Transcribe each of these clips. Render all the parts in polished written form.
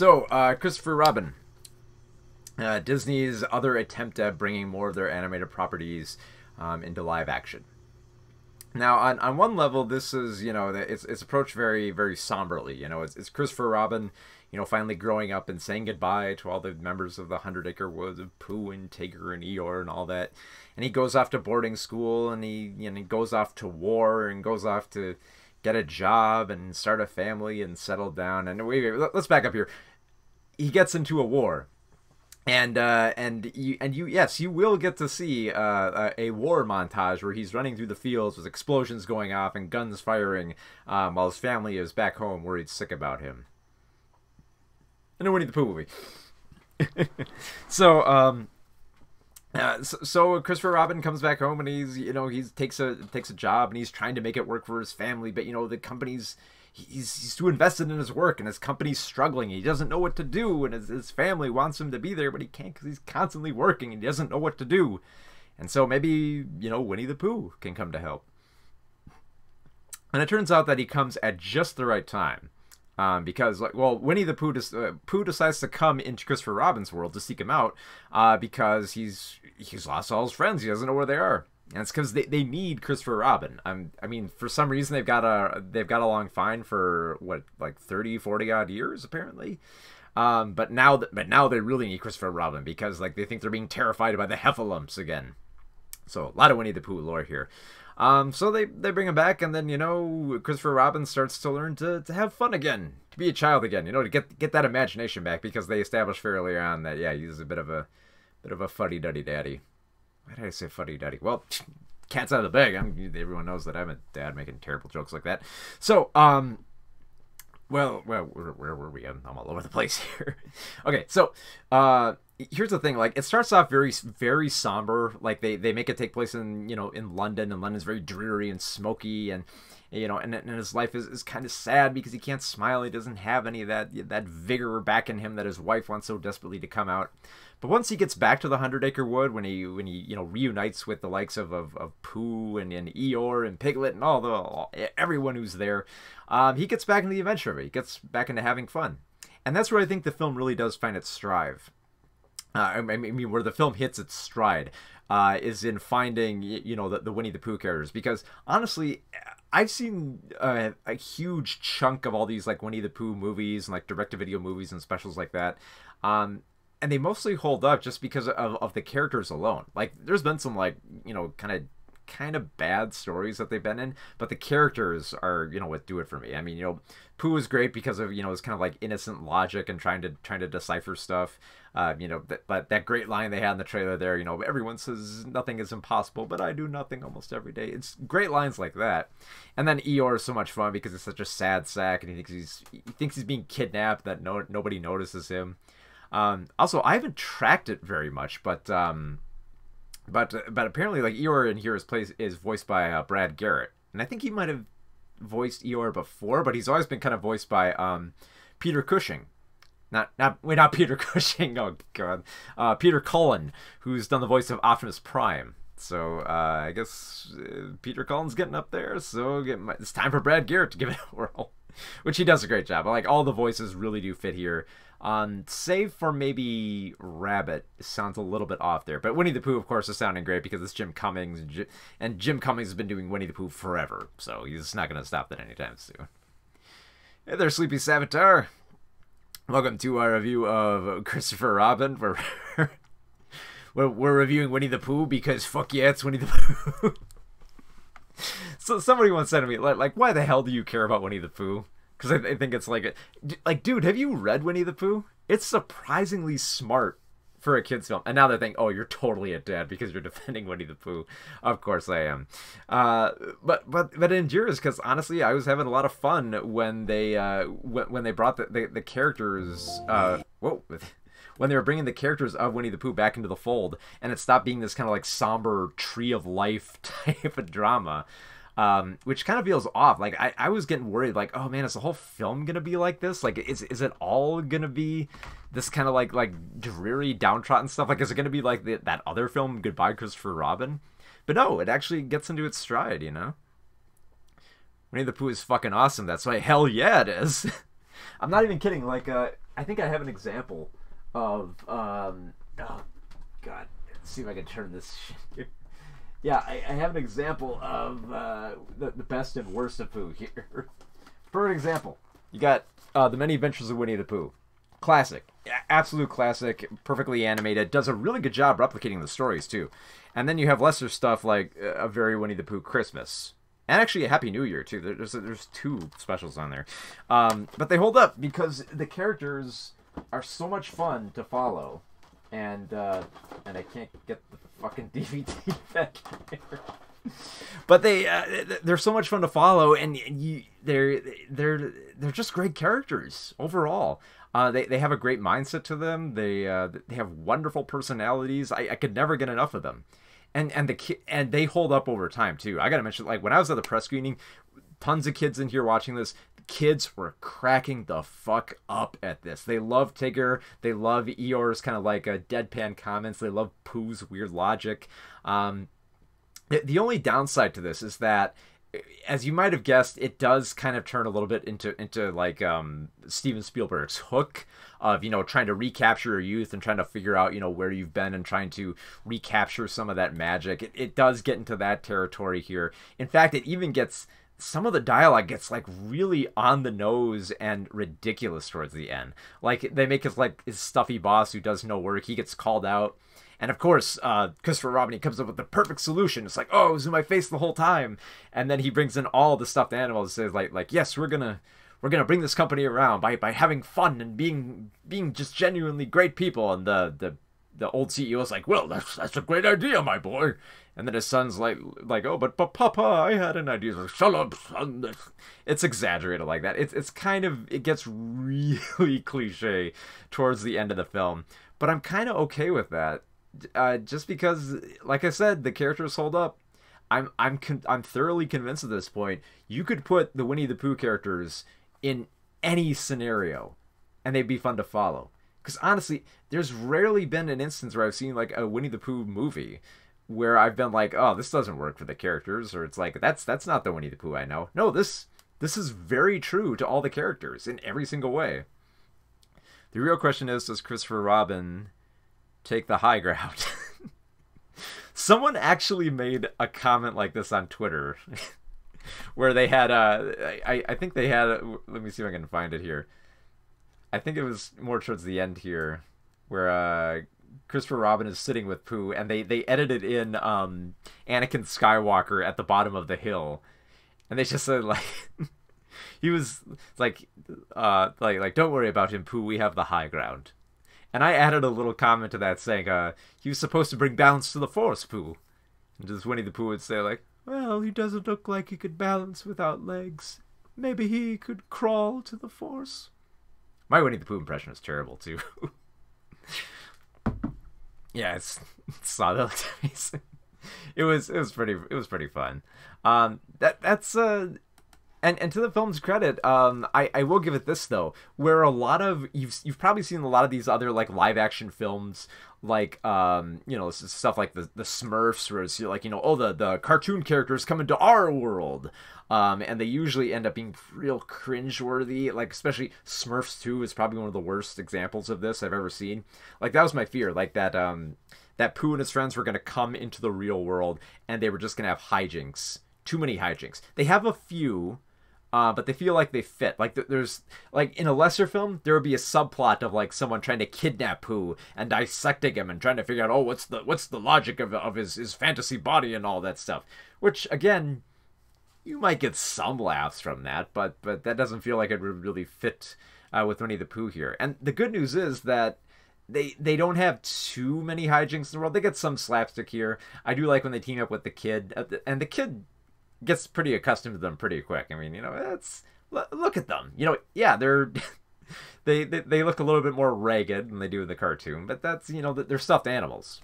So, Christopher Robin, Disney's other attempt at bringing more of their animated properties into live action. Now, on one level, this is, it's approached very, very somberly. It's Christopher Robin, finally growing up and saying goodbye to all the members of the Hundred Acre Woods of Pooh and Tigger and Eeyore and all that. And he goes off to boarding school, and he goes off to war and goes off to get a job and start a family and settle down. And let's back up here. He gets into a war. Yes, you will get to see a war montage where he's running through the fields with explosions going off and guns firing, while his family is back home worried sick about him. In a Winnie the Pooh movie. So Christopher Robin comes back home and he takes a job and he's trying to make it work for his family, but the company's he's too invested in his work and his company's struggling. He doesn't know what to do, and his family wants him to be there, but he can't because he's constantly working and he doesn't know what to do. And so maybe Winnie the Pooh can come to help. And it turns out that he comes at just the right time. Because Winnie the Pooh decides to come into Christopher Robin's world to seek him out, because he's lost all his friends. He doesn't know where they are, and it's because they need Christopher Robin. I mean, for some reason they've got along fine for like 30, 40 odd years apparently. But now they really need Christopher Robin because they think they're being terrified by the Heffalumps again. So a lot of Winnie the Pooh lore here. So they bring him back, and then Christopher Robin starts to learn to have fun again, to be a child again, to get that imagination back, because they established fairly on that he's a bit of a fuddy-duddy daddy. Why did I say fuddy-duddy? Well, cat's out of the bag. Everyone knows that I'm a dad making terrible jokes like that. So where were we? I'm all over the place here. Okay, so here's the thing. It starts off very, very somber. They make it take place in in London, and London's very dreary and smoky, and and his life is kind of sad because he can't smile. He doesn't have any of that vigor back in him that his wife wants so desperately to come out. But once he gets back to the Hundred Acre Wood, when he reunites with the likes of Pooh and Eeyore and Piglet and everyone who's there, he gets back into the adventure of it. He gets back into having fun, and that's where I think the film really does find its strive. I mean, where the film hits its stride is in finding the Winnie the Pooh characters, because honestly, I've seen a huge chunk of all these Winnie the Pooh movies and direct-to-video movies and specials like that. And they mostly hold up just because of the characters alone. There's been some kind of bad stories that they've been in, but the characters are what do it for me. I mean, Pooh is great because of his kind of innocent logic and trying to decipher stuff. But that great line they had in the trailer there, everyone says nothing is impossible, but I do nothing almost every day. It's great lines like that. And then Eeyore is so much fun because it's such a sad sack, and he thinks he's being kidnapped, that nobody notices him. Also, I haven't tracked it very much, but apparently Eeyore in here is voiced by Brad Garrett, and I think he might have voiced Eeyore before, but he's always been kind of voiced by Peter Cushing. Not Peter Cushing. Oh god, Peter Cullen, who's done the voice of Optimus Prime. So I guess Peter Cullen's getting up there. So it's time for Brad Garrett to give it a whirl, which he does a great job. All the voices really do fit here. Save for maybe Rabbit, sounds a little bit off there. But Winnie the Pooh, of course, is sounding great because it's Jim Cummings, and Jim Cummings has been doing Winnie the Pooh forever, so he's not going to stop that anytime soon. Hey there, Sleepy Savitar. Welcome to our review of Christopher Robin. We're reviewing Winnie the Pooh because fuck yeah, it's Winnie the Pooh. So somebody once said to me, why the hell do you care about Winnie the Pooh? Because I think it's dude, have you read Winnie the Pooh? It's surprisingly smart for a kid's film. And now they're thinking, oh, you're totally a dad because you're defending Winnie the Pooh. Of course I am. But it endures because honestly, I was having a lot of fun when they brought the characters. When they were bringing the characters of Winnie the Pooh back into the fold, and it stopped being this kind of somber tree of life type of drama. Which kind of feels off. I was getting worried, oh man, is the whole film gonna be like this? Is it all gonna be this kind of like dreary, downtrodden stuff? Is it gonna be like that other film, Goodbye Christopher Robin? But no, it actually gets into its stride, Winnie the Pooh is fucking awesome. That's why hell yeah it is. I'm not even kidding. I think I have an example of oh god, let's see if I can turn this shit. Yeah, I have an example of the best and worst of Pooh here. For an example, you got The Many Adventures of Winnie the Pooh. Classic. Absolute classic. Perfectly animated. Does a really good job replicating the stories, too. And then you have lesser stuff like A Very Winnie the Pooh Christmas. And actually a Happy New Year, too. There's two specials on there. But they hold up because the characters are so much fun to follow. And I can't get the fucking DVD back here. But they're so much fun to follow, and they're just great characters overall. They have a great mindset to them. They have wonderful personalities. I could never get enough of them, and they hold up over time too. I gotta mention, like when I was at the press screening, tons of kids in here watching this. Kids were cracking the fuck up at this. They love Tigger. They love Eeyore's kind of like deadpan comments. They love Pooh's weird logic. The only downside to this is that, as you might have guessed, it does kind of turn a little bit into like Steven Spielberg's Hook of, trying to recapture your youth and trying to figure out, where you've been and trying to recapture some of that magic. It does get into that territory here. In fact, it even gets... Some of the dialogue gets like really on the nose and ridiculous towards the end. Like they make his stuffy boss who does no work. He gets called out. And of course, Christopher Robin, he comes up with the perfect solution. It's like, oh, it was in my face the whole time. And then he brings in all the stuffed animals and says like, yes, we're gonna bring this company around by having fun and being just genuinely great people. And the old CEO is like, well, that's a great idea, my boy. And then his son's like, oh, but Papa, I had an idea. Like, shut up, son. It's exaggerated like that. It's kind of, it gets really cliche towards the end of the film. But I'm kind of okay with that, just because, like I said, the characters hold up. I'm thoroughly convinced at this point you could put the Winnie the Pooh characters in any scenario, and they'd be fun to follow. Because honestly, there's rarely been an instance where I've seen like a Winnie the Pooh movie where I've been like, oh, this doesn't work for the characters, or it's like, that's not the Winnie the Pooh I know. No, this is very true to all the characters in every single way. The real question is, does Christopher Robin take the high ground? Someone actually made a comment like this on Twitter, where they had, I think they had, let me see if I can find it here. I think it was more towards the end here, where Christopher Robin is sitting with Pooh, and they edited in Anakin Skywalker at the bottom of the hill, and they just said like he was like don't worry about him, Pooh, we have the high ground. And I added a little comment to that saying he was supposed to bring balance to the Force, Pooh. And just Winnie the Pooh would say like, well, he doesn't look like he could balance without legs. Maybe he could crawl to the Force. My Winnie the Pooh impression is terrible too. Yeah, it looked amazing. It was pretty fun. That's and to the film's credit, I will give it this though, where a lot of you've probably seen a lot of these other like live action films, like stuff like the Smurfs, where it's like, oh, the cartoon characters come into our world, and they usually end up being real cringeworthy. Like especially Smurfs 2 is probably one of the worst examples of this I've ever seen. Like that was my fear, like that Pooh and his friends were gonna come into the real world and they were just gonna have hijinks. Too many hijinks. They have a few. But they feel like they fit. Like there's like in a lesser film, there would be a subplot of like someone trying to kidnap Pooh and dissecting him and trying to figure out, oh, what's the logic of his fantasy body and all that stuff. Which again, you might get some laughs from that, but that doesn't feel like it would really fit with Winnie the Pooh here. And the good news is that they don't have too many hijinks in the world. They get some slapstick here. I do like when they team up with the kid, and the kid gets pretty accustomed to them pretty quick. I mean, look at them. Yeah, they're they look a little bit more ragged than they do in the cartoon, but that's, they're stuffed animals.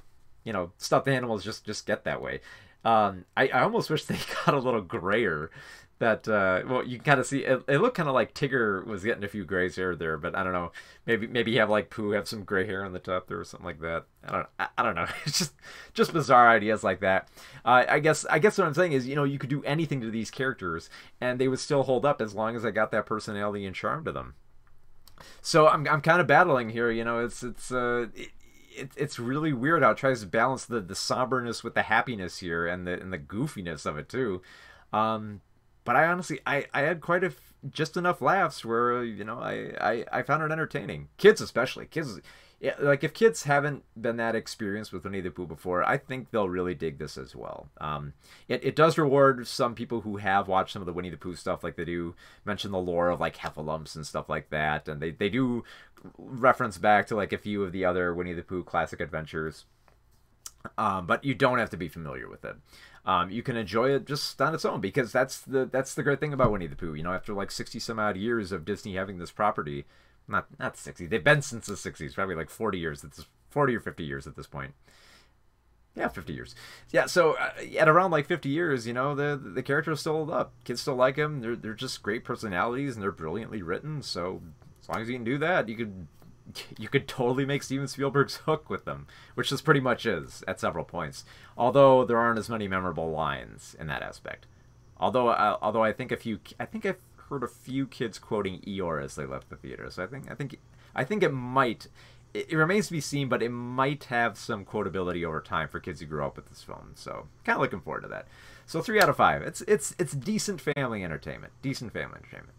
Stuffed animals just get that way. I almost wish they got a little grayer. That well, you can kind of see it looked kind of like Tigger was getting a few grays hair there, but I don't know. Maybe have like Pooh have some gray hair on the top there or something like that. I don't know. It's just bizarre ideas like that. I guess what I'm saying is, you could do anything to these characters and they would still hold up as long as they got that personality and charm to them. So I'm kind of battling here. You know, it's really weird how it tries to balance the somberness with the happiness here and the goofiness of it too. Um, but I honestly I had just enough laughs where I found it entertaining. Kids especially kids. Yeah, like if kids haven't been that experienced with Winnie the Pooh before, I think they'll really dig this as well. It does reward some people who have watched some of the Winnie the Pooh stuff, like they do mention the lore of like heffalumps and stuff like that, and they do reference back to like a few of the other Winnie the Pooh classic adventures. But you don't have to be familiar with it. You can enjoy it just on its own because that's the great thing about Winnie the Pooh. You know, after like 60 some odd years of Disney having this property, not 60, they've been since the 60s, probably like 40 years. It's 40 or 50 years at this point. Yeah, 50 years. Yeah, so at around like 50 years, the characters still hold up. Kids still like them. They're just great personalities and they're brilliantly written. So as long as you can do that, you could totally make Steven Spielberg's Hook with them, which this pretty much is at several points. Although there aren't as many memorable lines in that aspect. Although I think I've heard a few kids quoting Eeyore as they left the theater. So I think it might. It remains to be seen, but it might have some quotability over time for kids who grew up with this film. So kind of looking forward to that. So 3 out of 5. It's decent family entertainment. Decent family entertainment.